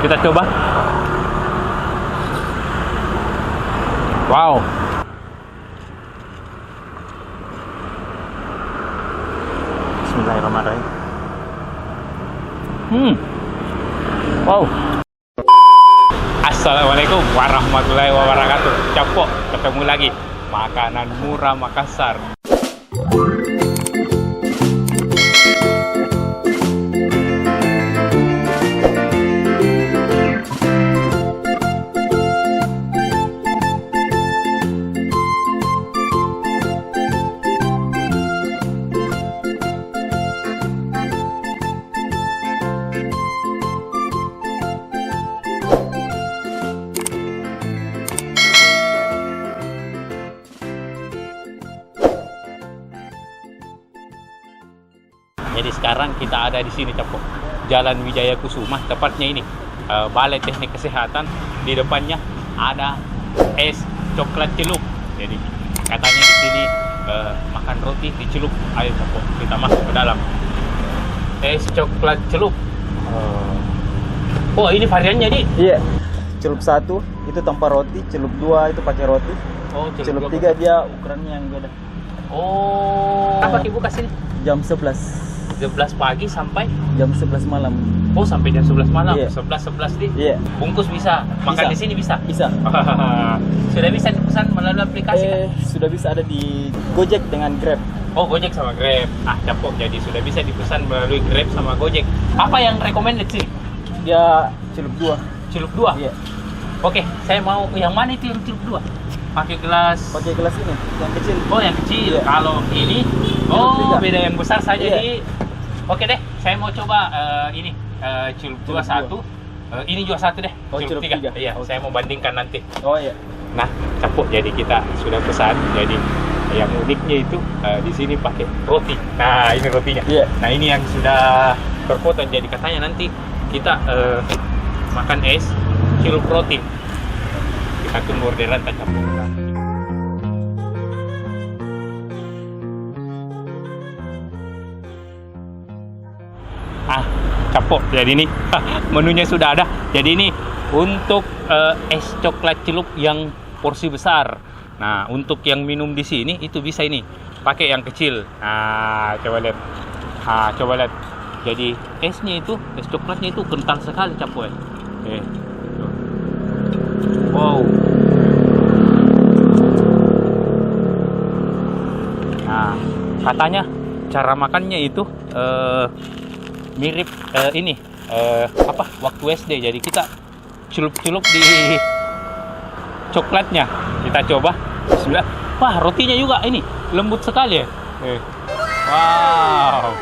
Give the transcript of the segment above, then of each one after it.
Kita coba. Wow. Bismillahirrahmanirrahim. Wow. Assalamualaikum warahmatullahi wabarakatuh. Capok, ketemu lagi. Makanan murah Makassar. Jadi sekarang kita ada di sini, Capok. Jalan Wijaya Kusuma, tepatnya ini. Balai Teknik Kesehatan. Di depannya ada es coklat celup. Jadi katanya di sini makan roti dicelup. Ayo, Capok, kita masuk ke dalam. Es coklat celup. Oh, ini variannya, Di? Iya. Celup 1 itu tanpa roti, celup 2 itu pakai roti. Oh, celup 3 dia ukurannya yang beda. Oh. Apa Ibu kasih? Jam 11 pagi sampai jam 11 malam. Oh, sampai jam 11 malam. Iya. 11 Di. Iya. Bungkus bisa. Makan di sini bisa. Bisa. Sudah bisa dipesan melalui aplikasi kan? Sudah bisa ada di Gojek dengan Grab. Oh, Gojek sama Grab. Capok. Jadi sudah bisa dipesan melalui Grab sama Gojek. Apa yang recommended sih? Dia celup 2. Celup 2? Iya. Oke, saya mau yang mana itu yang celup 2? Pakai gelas ini, yang kecil. Oh, yang kecil. Iya. Kalau ini beda yang besar saja. Iya. Di. Oke deh, saya mau coba ini celup 2 1. Ini juga 1 deh. Oh, celup 3. Iya, Okay. saya mau bandingkan nanti. Oh iya. Nah, Capok, jadi kita sudah pesan. Jadi yang uniknya itu di sini pakai roti. Nah, ini rotinya. Iya. Nah, ini yang sudah terpotong. Jadi katanya nanti kita makan es celup roti. Kita tunggu orderan, Capok. Capok. Jadi ini menunya sudah ada. Jadi ini untuk es coklat celup yang porsi besar. Nah, untuk yang minum di sini itu bisa ini pakai yang kecil. Nah, coba lihat. Coba lihat. Jadi esnya itu, es coklatnya itu kental sekali, Capok. Wow. Nah, katanya cara makannya itu mirip ini waktu SD. Jadi kita celup-celup di coklatnya. Kita coba. Sudah. Wah, rotinya juga ini lembut sekali ya. Wow.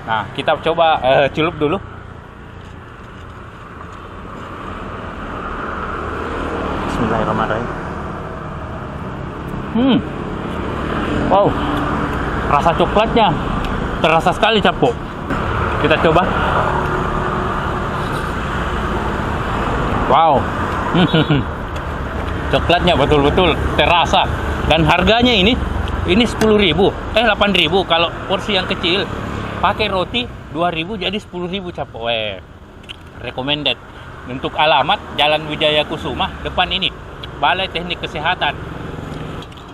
Nah, kita coba celup dulu. Bismillahirrahmanirrahim. Wow. Rasa coklatnya terasa sekali, Capok. Kita coba. Wow. Coklatnya betul-betul terasa. Dan harganya ini 10.000. 8.000 kalau porsi yang kecil. Pakai roti 2.000 jadi 10.000, Capok. Recommended. Untuk alamat Jalan Wijaya Kusuma, depan ini Balai Teknik Kesehatan.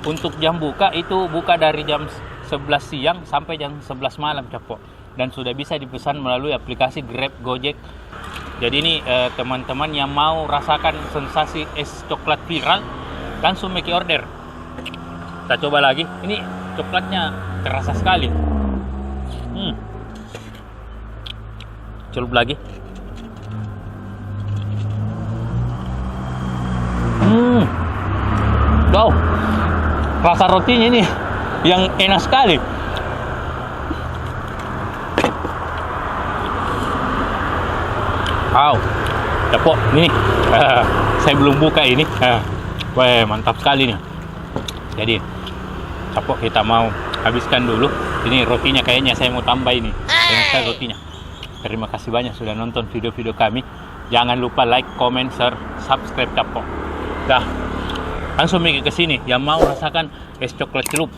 Untuk jam buka itu buka dari jam 11 siang sampai jam 11 malam, Capok. Dan sudah bisa dipesan melalui aplikasi Grab, Gojek. Jadi ini teman-teman yang mau rasakan sensasi es coklat viral, langsung make order. Kita coba lagi. Ini coklatnya terasa sekali. Celup lagi. Wow. Rasa rotinya ini yang enak sekali. Wow, Capok, ini saya belum buka ini. Wah, mantap sekali nih. Jadi, Capok, kita mau habiskan dulu. Ini rotinya kayaknya saya mau tambah ini. Enak sekali rotinya. Terima kasih banyak sudah nonton video-video kami. Jangan lupa like, comment, share, subscribe, Capok. Dah, langsung mikir ke sini yang mau rasakan es coklat celup.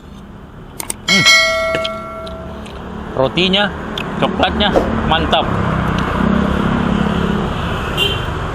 Rotinya, coklatnya mantap.